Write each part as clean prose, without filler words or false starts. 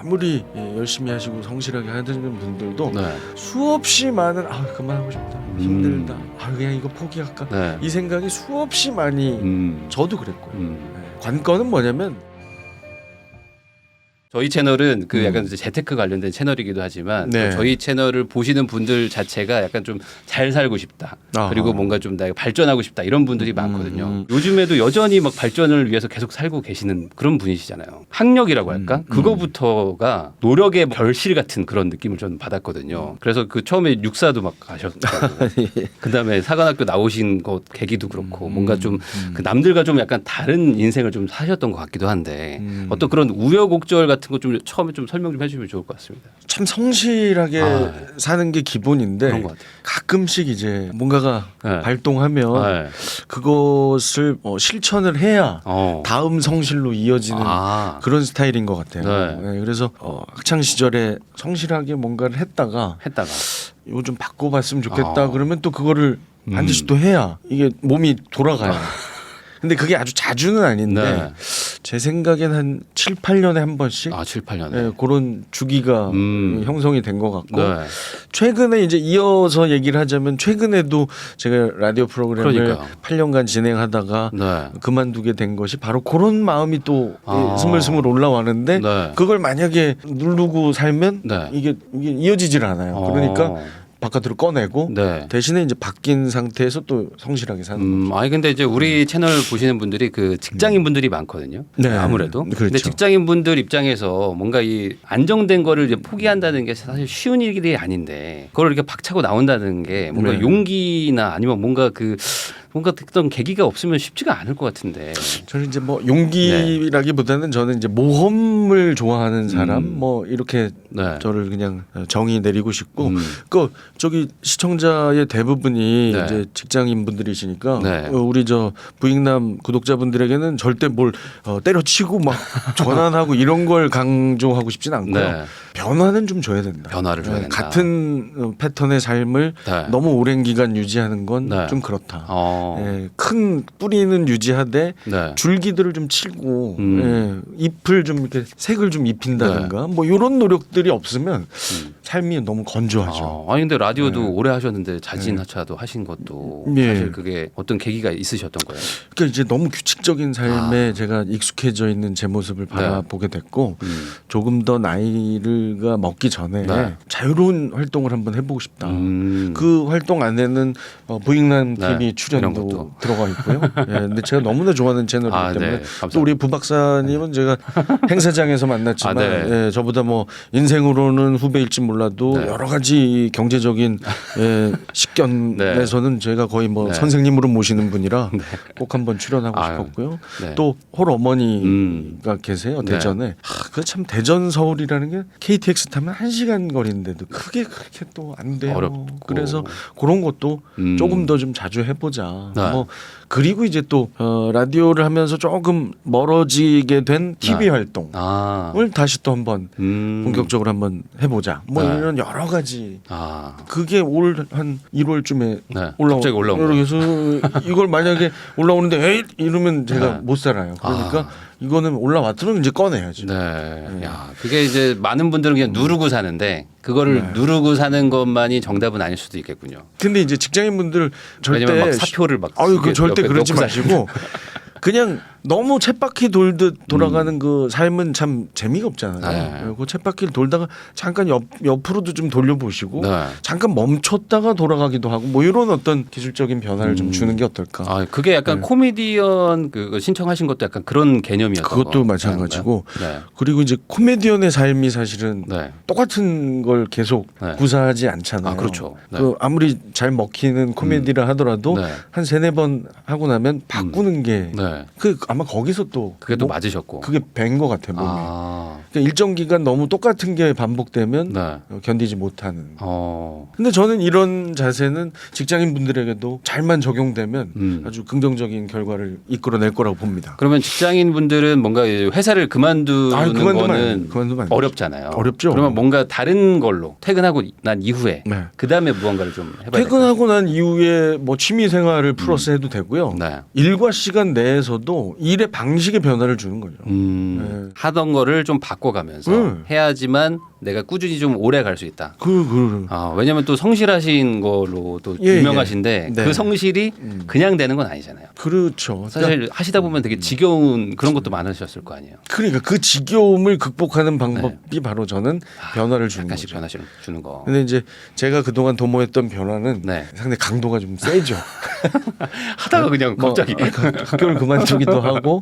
아무리 열심히 하시고 성실하게 하시는 분들도 네. 수없이 많은 그만하고 싶다, 힘들다, 그냥 이거 포기할까, 네. 이 생각이 수없이 많이 저도 그랬고요. 네. 관건은 뭐냐면 저희 채널은 그 약간 이제 재테크 관련된 채널이기도 하지만 네. 저희 채널을 보시는 분들 자체가 약간 좀 잘 살고 싶다. 아하. 그리고 뭔가 좀 내가 발전하고 싶다. 이런 분들이 많거든요. 요즘에도 여전히 막 발전을 위해서 계속 살고 계시는 그런 분이시잖아요. 학력이라고 할까? 그거부터가 노력의 결실 같은 그런 느낌을 저는 받았거든요. 그래서 그 처음에 육사도 막 가셨고 그다음에 사관학교 나오신 것 계기도 그렇고 뭔가 좀 그 남들과 좀 약간 다른 인생을 좀 사셨던 것 같기도 한데 어떤 그런 우여곡절 같은 거 좀 처음에 좀 설명 좀 해주시면 좋을 것 같습니다. 참 성실하게 사는 게 기본인데 그런 것 같아요. 가끔씩 이제 뭔가가 네. 발동하면 네. 그것을 실천을 해야 다음 성실로 이어지는 그런 스타일인 것 같아요. 네. 네, 그래서 학창 시절에 성실하게 뭔가를 했다가 이거 좀 바꿔봤으면 좋겠다 그러면 또 그거를 반드시 또 해야 이게 몸이 돌아가요. 근데 그게 아주 자주는 아닌데 네. 제 생각엔 한 7, 8년에 한 번씩 7, 8년에 네, 그런 주기가 형성이 된 것 같고 네. 최근에 이제 이어서 얘기를 하자면 최근에도 제가 라디오 프로그램을 그러니까요. 8년간 진행하다가 네. 그만두게 된 것이 바로 그런 마음이 또 스물스물 올라왔는데 네. 그걸 만약에 누르고 살면 네. 이게 이어지질 않아요. 그러니까 바깥으로 꺼내고 대신에 이제 바뀐 상태에서 또 성실하게 사는 거죠. 아니 근데 이제 우리 채널 보시는 분들이 그 직장인 분들이 많거든요. 네. 아무래도. 그렇죠. 근데 직장인 분들 입장에서 뭔가 이 안정된 거를 이제 포기한다는 게 사실 쉬운 일이 아닌데 그걸 이렇게 박차고 나온다는 게 뭔가 네. 용기나 아니면 뭔가 어떤 계기가 없으면 쉽지가 않을 것 같은데. 저는 이제 뭐 용기라기보다는 저는 이제 모험을 좋아하는 사람 뭐 이렇게 저를 그냥 정의 내리고 싶고 그 저기 시청자의 대부분이 이제 직장인 분들이시니까 우리 저 부익남 구독자분들에게는 절대 뭘 때려치고 막 전환하고 이런 걸 강조하고 싶진 않고요. 변화는 좀 줘야 된다. 변화를 줘야 된다. 같은 패턴의 삶을 너무 오랜 기간 유지하는 건 좀 그렇다. 큰 뿌리는 유지하되 줄기들을 좀 치고 잎을 좀 이렇게 색을 좀 입힌다든가 뭐 이런 노력들이 없으면 삶이 너무 건조하죠. 아니 근데 라디오도 오래 하셨는데 자진하차도 하신 것도 사실 그게 어떤 계기가 있으셨던 거예요? 그러니까 이제 너무 규칙적인 삶에 제가 익숙해져 있는 제 모습을 바라보게 됐고 조금 더 나이가 먹기 전에 자유로운 활동을 한번 해보고 싶다. 그 활동 안에는 부익남 TV 출연도 들어가 있고요. 근데 제가 너무나 좋아하는 채널이기 때문에 또 우리 부 박사님은 제가 행사장에서 만났지만 저보다 뭐 인생으로는 후배일지 몰라도 여러 가지 경제적인 식견에서는 제가 거의 뭐 선생님으로 모시는 분이라 꼭 한번 출연하고 싶었고요. 또 홀 어머니가 계세요 대전에. 그 참 대전 서울이라는 게 KTX 타면 1시간 거리인데도 그게 그렇게 또 안 돼요. 어렵고. 그래서 그런 것도 조금 더 좀 자주 해보자. 뭐 그리고 이제 또 라디오를 하면서 조금 멀어지게 된 TV 활동을 다시 또 한번 본격적으로 한번 해보자. 뭐 이런 여러 가지. 그게 올 한 1월쯤에 갑자기 올라온 거예요. 그래서 이걸 만약에 올라오는데 에이 이러면 제가 못 살아요. 그러니까 이거는 올라왔더니 이제 꺼내야죠. 야, 그게 이제 많은 분들은 그냥 누르고 사는데 그거를 누르고 사는 것만이 정답은 아닐 수도 있겠군요. 근데 이제 직장인분들 절대 왜냐면 막 사표를 막 그 절대 그러지 마시고 그냥 너무 쳇바퀴 돌듯 돌아가는 그 삶은 참 재미가 없잖아요. 그 쳇바퀴를 돌다가 잠깐 옆으로도 좀 돌려보시고 잠깐 멈췄다가 돌아가기도 하고 뭐 이런 어떤 기술적인 변화를 좀 주는 게 어떨까. 그게 약간 코미디언 그 신청하신 것도 약간 그런 개념이었던 그것도 마찬가지고 그리고 이제 코미디언의 삶이 사실은 똑같은 걸 계속 구사하지 않잖아요. 그렇죠. 그 아무리 잘 먹히는 코미디를 하더라도 한 3-4번 하고 나면 바꾸는 게 아마 거기서 또 그게 또 맞으셨고 그게 밴 것 같아요 몸에. 그러니까 일정 기간 너무 똑같은 게 반복되면 견디지 못하는. 근데 저는 이런 자세는 직장인 분들에게도 잘만 적용되면 아주 긍정적인 결과를 이끌어낼 거라고 봅니다. 그러면 직장인 분들은 뭔가 회사를 그만두는 거는 어렵잖아요. 어렵죠. 그러면 뭔가 다른 걸로 퇴근하고 난 이후에 그 다음에 무언가를 좀 해봐야 퇴근하고 난 이후에 뭐 취미 생활을 플러스 해도 되고요. 일과 시간 내에서도 일의 방식의 변화를 주는 거죠. 하던 거를 좀 바꿔가면서 해야지만 내가 꾸준히 좀 오래 갈 수 있다. 왜냐하면 또 성실하신 걸로 또 유명하신데 그 성실이 그냥 되는 건 아니잖아요. 그렇죠. 사실 그러니까, 하시다 보면 되게 지겨운 그런 것도 많으셨을 거 아니에요. 그러니까 그 지겨움을 극복하는 방법이 바로 저는 변화를 주는 약간씩 거죠. 변화 주는 거. 근데 이제 제가 그동안 도모했던 변화는 상당히 강도가 좀 세죠. 하다가 그냥 갑자기 학교를 그만두기도 하고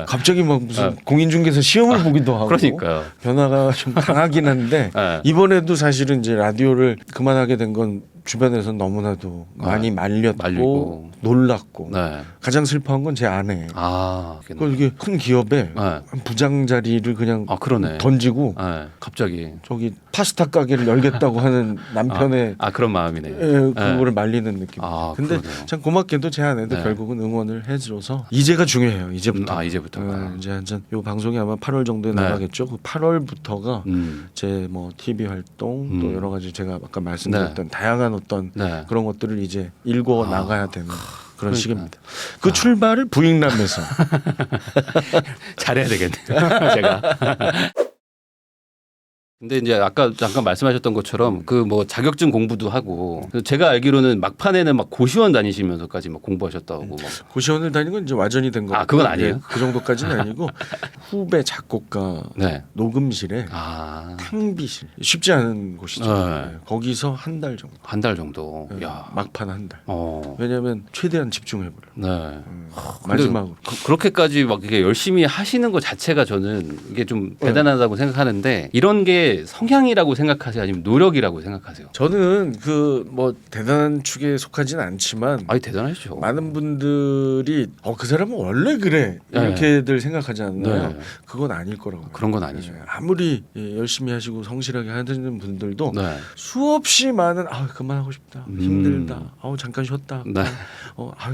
갑자기 막 무슨 공인중개사 시험을 보기도 하고 그러니까요. 변화가 좀 강하긴 한데 이번에도 사실은 이제 라디오를 그만하게 된 건 주변에서 너무나도 많이 말렸고 놀랐고 가장 슬퍼한 건 제 아내. 이게 큰 기업에 부장 자리를 그냥 던지고 갑자기 저기 파스타 가게를 열겠다고 하는 남편의 그런 마음이네. 그거를 말리는 느낌. 근데 그러네요. 참 고맙게도 제 아내도 결국은 응원을 해줘서 이제가 중요해요. 이제부터. 이제부터가. 이제 한전 요 방송이 아마 8월 정도에 나가겠죠. 그 8월부터가 제 뭐 TV 활동 또 여러 가지 제가 아까 말씀드렸던 다양한 어떤 그런 것들을 이제 일궈 나가야 되는 그런 시기입니다. 그 출발을 부익람에서 잘해야 되겠네요. 제가. 근데 이제 아까 잠깐 말씀하셨던 것처럼 그 뭐 자격증 공부도 하고 제가 알기로는 막판에는 막 고시원 다니시면서까지 막 공부하셨다고. 막. 고시원을 다니는 건 이제 와전이 된 거. 그건 아니에요? 그 정도까지는 아니고 후배 작곡가 녹음실에 탕비실 쉽지 않은 곳이죠. 거기서 한 달 정도. 한 달 정도. 야. 막판 한 달. 왜냐하면 최대한 집중해보려. 마지막으로. 그렇게까지 막 이게 열심히 하시는 것 자체가 저는 이게 좀 대단하다고 생각하는데 이런 게 성향이라고 생각하세요? 아니면 노력이라고 생각하세요? 저는 그 뭐 대단한 축에 속하지는 않지만 대단하시죠. 많은 분들이 그 사람은 원래 그래 이렇게들 생각하지 않나요? 그건 아닐 거라고. 그런 건 아니죠. 아무리 열심히 하시고 성실하게 하시는 분들도 수없이 많은 그만하고 싶다, 힘들다, 잠깐 쉬었다,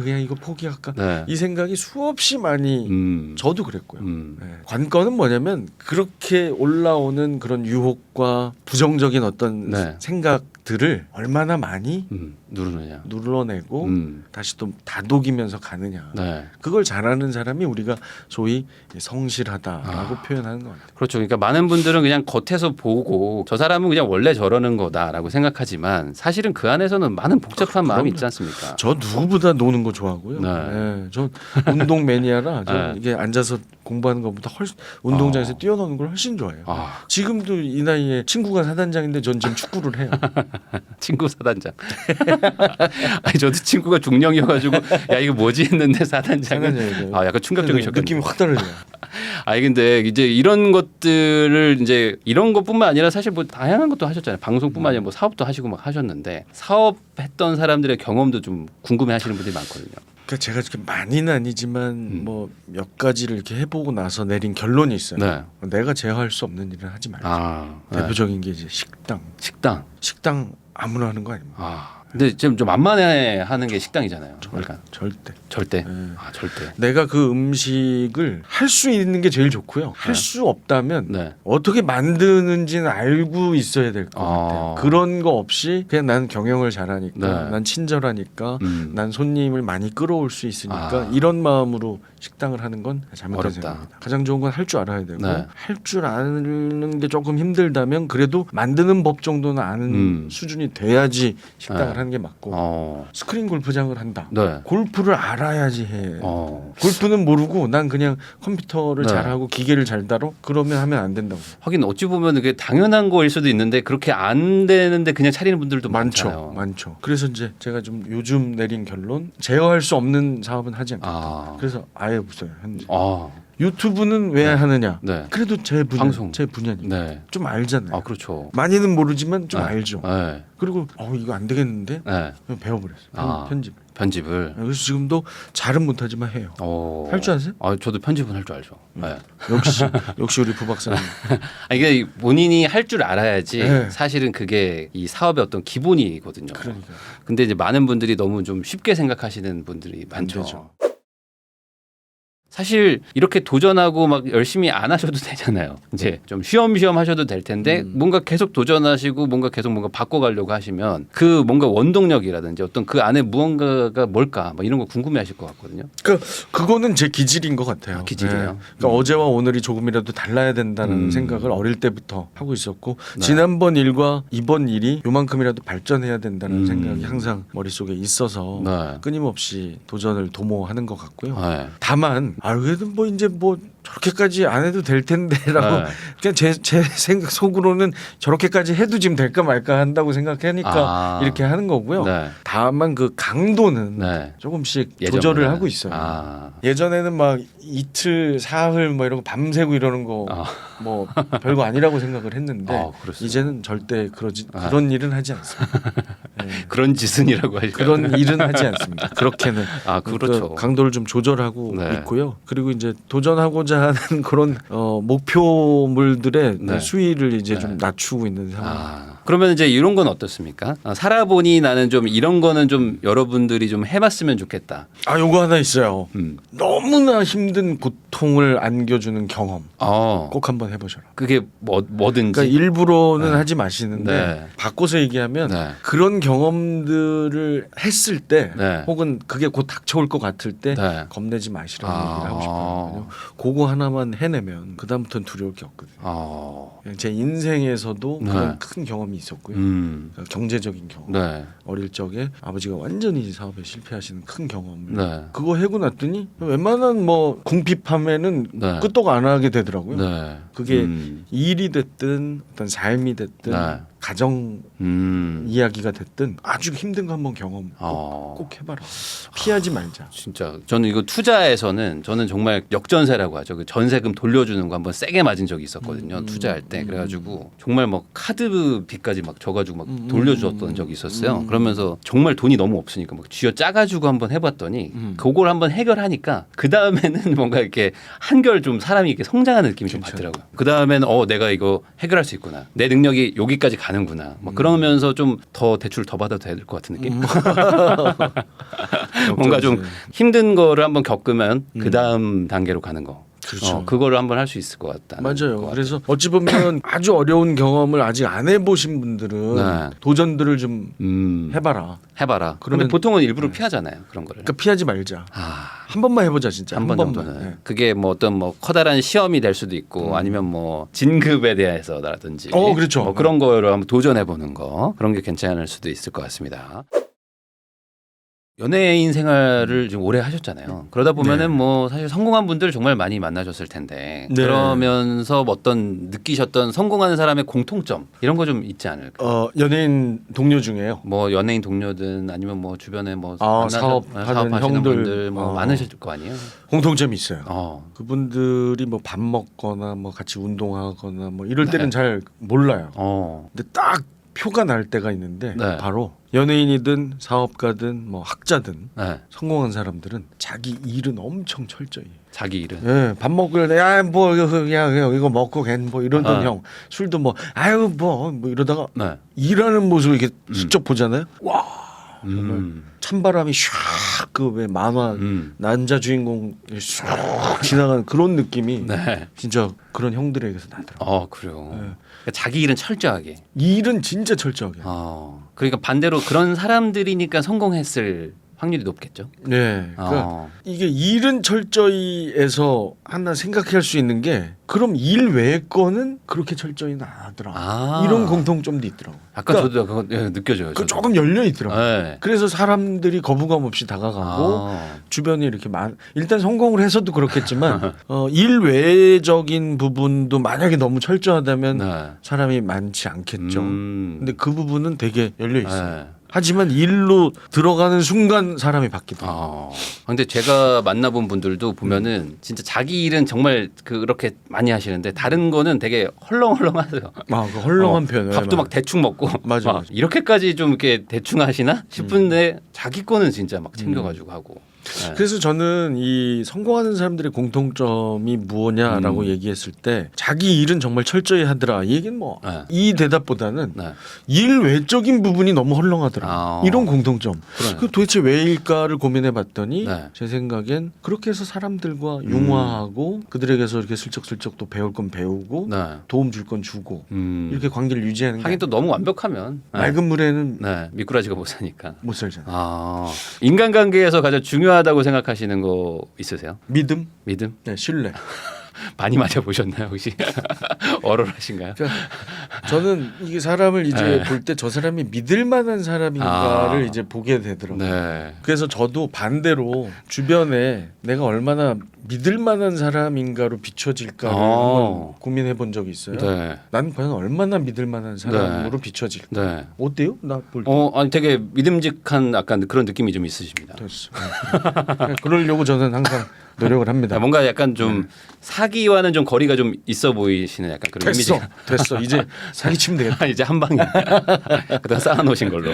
그냥 이거 포기할까 이 생각이 수없이 많이 저도 그랬고요. 관건은 뭐냐면 그렇게 올라오는 그런 유혹과 부정적인 어떤 생각들을 얼마나 많이 누르내고 다시 또 다독이면서 가느냐. 그걸 잘하는 사람이 우리가 소위 성실하다라고 표현하는 것 같아요. 그렇죠. 그러니까 많은 분들은 그냥 겉에서 보고 저 사람은 그냥 원래 저러는 거다라고 생각하지만 사실은 그 안에서는 많은 복잡한 마음이 있지 않습니까? 저 누구보다 노는 거 좋아하고요. 저 운동 매니아라 저 이게 앉아서 공부하는 것보다 훨씬 운동장에서 뛰어노는 걸 훨씬 좋아해요. 지금도 이 나이에 친구가 사단장인데 전 지금 축구를 해요. 친구 사단장. 저도 친구가 중령이어가지고 야 이거 뭐지 했는데 사단장은 약간 충격적이셨겠네요. 느낌이 확 다르죠. 근데 이제 이런 것들을 이제 이런 것뿐만 아니라 사실 뭐 다양한 것도 하셨잖아요. 방송뿐만 아니라 뭐 사업도 하시고 막 하셨는데 사업했던 사람들의 경험도 좀 궁금해하시는 분들이 많거든요. 그러니까 제가 이렇게 많이는 아니지만 뭐 몇 가지를 이렇게 해보고 나서 내린 결론이 있어요. 내가 제어할 수 없는 일을 하지 말자. 대표적인 게 이제 식당 아무나 하는 거 아닙니까? 근데 지금 좀 만만해하는 게 식당이잖아요. 절대. 절대. 내가 그 음식을 할 수 있는 게 제일 좋고요. 할 수 없다면 어떻게 만드는지는 알고 있어야 될 것 같아요. 그런 거 없이 그냥 난 경영을 잘하니까, 난 친절하니까, 난 손님을 많이 끌어올 수 있으니까 이런 마음으로 식당을 하는 건 잘못된 생각입니다. 가장 좋은 건 할 줄 알아야 되고 할 줄 아는 게 조금 힘들다면 그래도 만드는 법 정도는 아는 수준이 돼야지 식당을 하는 게 맞고 스크린 골프장을 한다. 골프를 알아야지 해. 골프는 모르고 난 그냥 컴퓨터를 잘하고 기계를 잘 다뤄? 그러면 하면 안 된다고. 하긴 어찌 보면 그게 당연한 거일 수도 있는데 그렇게 안 되는데 그냥 차리는 분들도 많잖아요. 많죠. 그래서 이제 제가 좀 요즘 내린 결론 제어할 수 없는 사업은 하지 않겠다. 그래서 아예 없어요. 현재. 유튜브는 왜 하느냐? 그래도 제 분야니까 좀 알잖아요. 그렇죠. 많이는 모르지만 좀 알죠. 그리고 이거 안 되겠는데 배워버렸어요. 편집을. 그래서 지금도 잘은 못하지만 해요. 할 줄 아세요? 저도 편집은 할 줄 알죠. 역시 우리 부 박사님. 이게 본인이 할 줄 알아야지 사실은 그게 이 사업의 어떤 기본이거든요. 그러니까. 근데 이제 많은 분들이 너무 좀 쉽게 생각하시는 분들이 많죠. 사실 이렇게 도전하고 막 열심히 안 하셔도 되잖아요. 이제 좀 쉬엄쉬엄 하셔도 될 텐데 뭔가 계속 도전하시고 뭔가 계속 뭔가 바꿔가려고 하시면 그 뭔가 원동력이라든지 어떤 그 안에 무언가가 뭘까 막 이런 거 궁금해하실 것 같거든요. 그거는 제 기질인 것 같아요. 기질이에요. 그러니까 어제와 오늘이 조금이라도 달라야 된다는 생각을 어릴 때부터 하고 있었고 지난번 일과 이번 일이 요만큼이라도 발전해야 된다는 생각이 항상 머릿속에 있어서 네. 끊임없이 도전을 도모하는 것 같고요. 네. 다만 그래도 뭐 이제 뭐 저렇게까지 안 해도 될 텐데라고 네. 그냥 제 생각 속으로는 저렇게까지 해도 지금 될까 말까 한다고 생각하니까 이렇게 하는 거고요. 네. 다만 그 강도는 네. 조금씩 예전보다는. 조절을 하고 있어요. 예전에는 막 이틀 사흘 뭐 이런 거 밤새고 이러는 거 뭐 별거 아니라고 생각을 했는데 이제는 절대 그런 일은 하지 않습니다. 네. 그런 짓은이라고 하죠. 그런 일은 하지 않습니다. 그렇게는 그렇죠. 그 강도를 좀 조절하고 네. 있고요. 그리고 이제 도전하고자 하는 그런 목표물들의 네. 수위를 이제 네. 좀 낮추고 있는 상황. 그러면 이제 이런 건 어떻습니까? 살아보니 나는 좀 이런 거는 좀 여러분들이 좀 해봤으면 좋겠다. 요거 하나 있어요. 너무나 힘든 고통을 안겨주는 경험. 꼭 한번 해보셔라. 그게 뭐든지. 그러니까 일부러는 하지 마시는데 네. 바꿔서 얘기하면 네. 그런 경험들을 했을 때 네. 혹은 그게 곧 닥쳐올 것 같을 때 네. 겁내지 마시라는 얘기를 하고 싶거든요. 그거 하나만 해내면 그 다음부터는 두려울 게 없거든요. 그냥 제 인생에서도 네. 그런 큰 경험이 있었고요. 그러니까 경제적인 경험. 네. 어릴 적에 아버지가 완전히 사업에 실패하시는 큰 경험을 네. 그거 해고 났더니 웬만한 뭐 궁핍함에는 네. 끄떡 안 하게 되더라고요. 네. 그게 일이 됐든 어떤 삶이 됐든 네. 가정 이야기가 됐든 아주 힘든 거 한번 경험 꼭 해봐라. 피하지 말자. 진짜 저는 이거 투자에서는 저는 정말 역전세라고 하죠. 그 전세금 돌려주는 거 한번 세게 맞은 적이 있었거든요. 투자할 때 그래가지고 정말 막 카드비까지 막 져가지고 막 돌려주었던 적이 있었어요. 그러면서 정말 돈이 너무 없으니까 막 쥐어 짜가지고 한번 해봤더니 그걸 한번 해결하니까 그 다음에는 뭔가 이렇게 한결 좀 사람이 이렇게 성장하는 느낌이 좀 받더라고요. 그 다음에는 내가 이거 해결할 수 있구나. 내 능력이 여기까지 가는구나. 막 그러면서 좀 더 대출 더 받아도 될 것 같은 느낌. 뭔가 좀 힘든 거를 한번 겪으면 그 다음 단계로 가는 거. 그렇죠. 그거를 한번 할 수 있을 것 같다. 맞아요. 그래서 어찌 보면 아주 어려운 경험을 아직 안 해보신 분들은 네. 도전들을 좀 해봐라. 그런데 보통은 일부러 피하잖아요. 그런 거를. 그러니까 피하지 말자. 한 번만 해보자 진짜. 한 번 정도는. 네. 그게 뭐 어떤 커다란 시험이 될 수도 있고 아니면 뭐 진급에 대해서라든지. 그렇죠. 뭐 그런 거를 한번 도전해보는 거 그런 게 괜찮을 수도 있을 것 같습니다. 연예인 생활을 좀 오래 하셨잖아요. 그러다 보면은 뭐 사실 성공한 분들 정말 많이 만나셨을 텐데 그러면서 어떤 느끼셨던 성공하는 사람의 공통점 이런 거 좀 있지 않을까? 연예인 동료 중에요. 뭐 연예인 동료든 아니면 뭐 주변에 뭐 사업하는 사업하시는 형들 분들 뭐 많으실 거 아니에요? 공통점이 있어요. 그분들이 뭐 밥 먹거나 뭐 같이 운동하거나 뭐 이럴 때는 잘 몰라요. 근데 딱 표가 날 때가 있는데 바로 연예인이든 사업가든 뭐 학자든 성공한 사람들은 자기 일은 엄청 철저히. 자기 일은. 예, 밥 먹을 때 뭐 그냥 이거 먹고 뭐 이러던 형 술도 뭐 뭐 이러다가 일하는 모습을 이렇게 슬쩍 보잖아요. 와. 정말 찬바람이 샥 그 왜 만화 남자 주인공 샥 지나가는 그런 느낌이 진짜 그런 형들에게서 나더라고요. 그래요. 그러니까 자기 일은 철저하게. 일은 진짜 철저하게. 그러니까 반대로 그런 사람들이니까 성공했을 확률이 높겠죠. 네. 그러니까 이게 일은 철저히에서 하나 생각할 수 있는 게 그럼 일 외의 거는 그렇게 철저히는 안 하더라. 이런 공통점도 있더라고. 아까 저도 그거 느껴져요. 그 조금 열려 있더라고. 네. 그래서 사람들이 거부감 없이 다가가고 주변에 이렇게 일단 성공을 해서도 그렇겠지만 일 외적인 부분도 만약에 너무 철저하다면 사람이 많지 않겠죠. 근데 그 부분은 되게 열려 있어요. 하지만 일로 들어가는 순간 사람이 바뀌더라고요. 근데 제가 만나본 분들도 보면은 진짜 자기 일은 정말 그렇게 많이 하시는데 다른 거는 되게 헐렁헐렁하세요. 그 헐렁한 편. 밥도 막 대충 먹고. 맞아. 이렇게까지 좀 이렇게 대충 하시나 싶은데 자기 거는 진짜 막 챙겨가지고 하고. 네. 그래서 저는 이 성공하는 사람들의 공통점이 무엇냐라고 얘기했을 때 자기 일은 정말 철저히 하더라. 이 얘기는 뭐 이 대답보다는 네. 일 외적인 부분이 너무 헐렁하더라. 아. 이런 공통점. 그러네요. 그 도대체 왜일까를 고민해봤더니 네. 제 생각엔 그렇게 해서 사람들과 융화하고 그들에게서 이렇게 슬쩍슬쩍 또 배울 건 배우고 네. 도움 줄 건 주고 이렇게 관계를 유지하는 게 하긴 또 너무 완벽하면 맑은 물에는 네. 미꾸라지가 못 사니까. 못 살잖아. 아, 인간관계에서 가장 중요하다고 생각하시는 거 있으세요? 믿음, 믿음? 네, 신뢰. 많이 맞아 보셨나요 혹시? 얼얼하신가요? 그러니까 저는 이게 사람을 이제 네. 볼 때 저 사람이 믿을 만한 사람인가를 이제 보게 되더라고요. 네. 그래서 저도 반대로 주변에 내가 얼마나 믿을 만한 사람인가로 비춰질까를 한번 고민해 본 적이 있어요. 네. 난 과연 얼마나 믿을 만한 사람으로 비춰질까? 네. 어때요? 나 볼 때. 아니 되게 믿음직한 약간 그런 느낌이 좀 있으십니다. 됐어. 그러려고 저는 항상 노력을 합니다. 뭔가 약간 좀 사기와는 좀 거리가 좀 있어 보이시는 약간 그런 됐어. 이미지가. 됐어. 이제 사기치면 되겠다. 이제 한 방에 그다음 쌓아놓으신 걸로.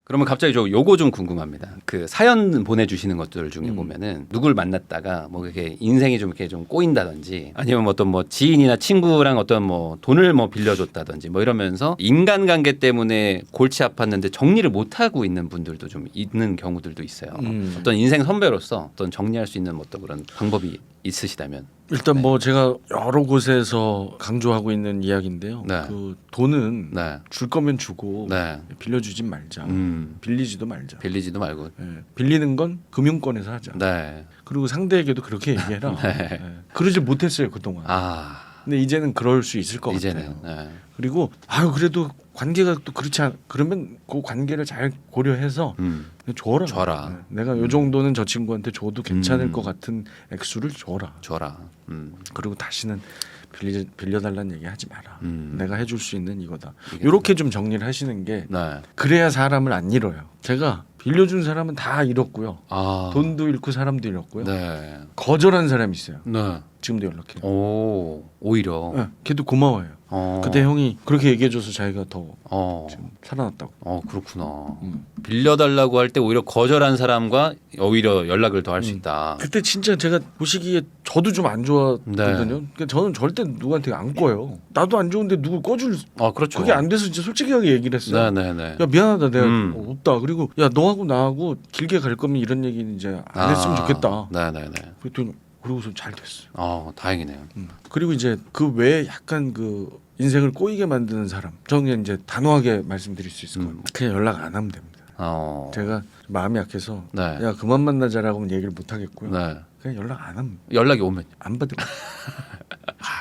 그러면 갑자기 요거 좀 궁금합니다. 그 사연 보내주시는 것들 중에 보면은 누굴 만났다가 뭐 이렇게 인생이 좀 이렇게 좀 꼬인다든지 아니면 뭐 어떤 뭐 지인이나 친구랑 어떤 뭐 돈을 뭐 빌려줬다든지 뭐 이러면서 인간관계 때문에 골치 아팠는데 정리를 못 하고 있는 분들도 좀 있는 경우들도 있어요. 어떤 인생 선배로서 어떤 정리할 수 있는 어떤 그런 방법이 있으시다면. 일단 뭐 제가 여러 곳에서 강조하고 있는 이야기인데요. 네. 그 돈은 네. 줄 거면 주고 네. 빌려주진 말자. 빌리지도 말자. 빌리지도 말고. 예, 빌리는 건 금융권에서 하자. 네. 그리고 상대에게도 그렇게 얘기해라. 예. 그러지 못했어요 그동안. 아. 근데 이제는 그럴 수 있을 것 이제는. 같아요. 네. 그리고 그래도 관계가 또 그렇지 그러면 그 관계를 잘 고려해서 그냥 줘라. 줘라. 예. 내가 요 정도는 저 친구한테 줘도 괜찮을 것 같은 액수를 줘라. 줘라. 그리고 다시는 빌려달라는 얘기 하지 마라. 내가 해줄 수 있는 이거다. 이게 이렇게 좀 정리를 하시는 게 네. 그래야 사람을 안 잃어요. 제가 빌려준 사람은 다 잃었고요. 아. 돈도 잃고 사람도 잃었고요. 네. 거절한 사람이 있어요. 네. 지금도 연락해요. 오. 오히려. 네, 걔도 고마워요. 그때 형이 그렇게 얘기해줘서 자기가 더 지금 살아났다고. 그렇구나. 빌려달라고 할 때 오히려 거절한 사람과 오히려 연락을 더 할 수 있다. 그때 진짜 제가 보시기에 저도 좀 안 좋았거든요. 그러니까 저는 절대 누구한테 안 꺼요. 나도 안 좋은데 누구 꺼줄 그렇죠. 그게 안 돼서 진짜 솔직하게 얘기를 했어요. 네네네. 야 미안하다 내가 없다. 그리고 야 너하고 나하고 길게 갈 거면 이런 얘기는 이제 안 했으면 좋겠다. 네네네. 그랬더니 그러고서 잘 됐어요. 다행이네요. 그리고 이제 그 외에 약간 그 인생을 꼬이게 만드는 사람. 저는 이제 단호하게 말씀드릴 수 있을 것 같아요. 그냥 연락 안 하면 됩니다. 제가 마음이 약해서 네. 야 그만 만나자라고 하면 얘기를 못 하겠고요. 네. 그냥 연락 안 하면 연락이 오면. 안 받을 거예요.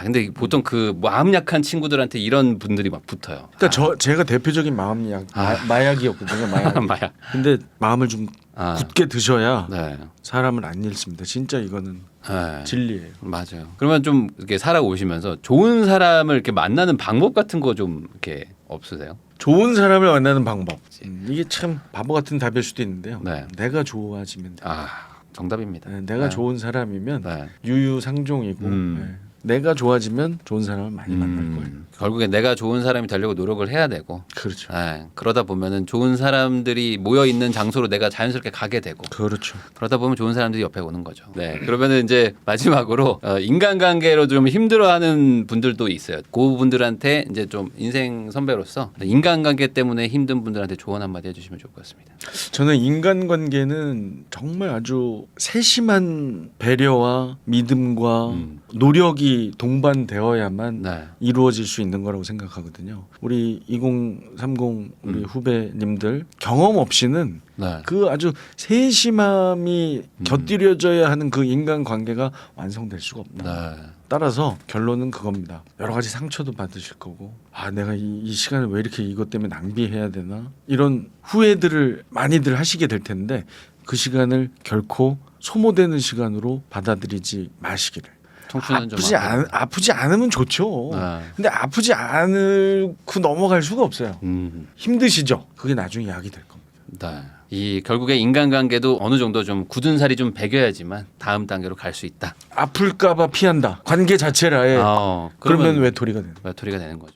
근데 보통 그 마음 약한 친구들한테 이런 분들이 막 붙어요. 그러니까 제가 대표적인 마음약 마약이었거든요. 마약. 마약. 근데 마음을 좀 굳게 드셔야 네. 사람을 안 잃습니다. 진짜 이거는 네. 진리예요. 맞아요. 그러면 좀 이렇게 살아오시면서 좋은 사람을 이렇게 만나는 방법 같은 거 좀 이렇게 없으세요? 좋은 사람을 만나는 방법. 이게 참 바보 같은 답일 수도 있는데요. 네. 내가 좋아지면 돼. 정답입니다. 내가 좋은 사람이면 네. 유유상종이고 내가 좋아지면 좋은 사람을 많이 만날 거예요. 결국에 내가 좋은 사람이 되려고 노력을 해야 되고. 그렇죠. 그러다 보면은 좋은 사람들이 모여 있는 장소로 내가 자연스럽게 가게 되고. 그렇죠. 그러다 보면 좋은 사람들이 옆에 오는 거죠. 네. 그러면은 이제 마지막으로 인간관계로 좀 힘들어하는 분들도 있어요. 그 분들한테 이제 좀 인생 선배로서 인간관계 때문에 힘든 분들한테 조언 한마디 해주시면 좋을 것 같습니다. 저는 인간관계는 정말 아주 세심한 배려와 믿음과 노력이 동반되어야만 이루어질 수 있는 거라고 생각하거든요. 우리 2030 우리 후배님들 경험 없이는 그 아주 세심함이 곁들여져야 하는 그 인간관계가 완성될 수가 없다. 따라서 결론은 그겁니다. 여러 가지 상처도 받으실 거고 내가 이 시간을 왜 이렇게 이것 때문에 낭비해야 되나 이런 후회들을 많이들 하시게 될 텐데 그 시간을 결코 소모되는 시간으로 받아들이지 마시기를. 아프지 않으면 좋죠. 근데 아프지 않고 넘어갈 수가 없어요. 힘드시죠? 그게 나중에 약이 될 겁니다. 이 결국에 인간관계도 어느 정도 좀 굳은 살이 좀 배겨야지만 다음 단계로 갈 수 있다. 아플까봐 피한다. 관계 자체를 아예 그러면 외톨이가 되는. 외톨이가 되는 거죠.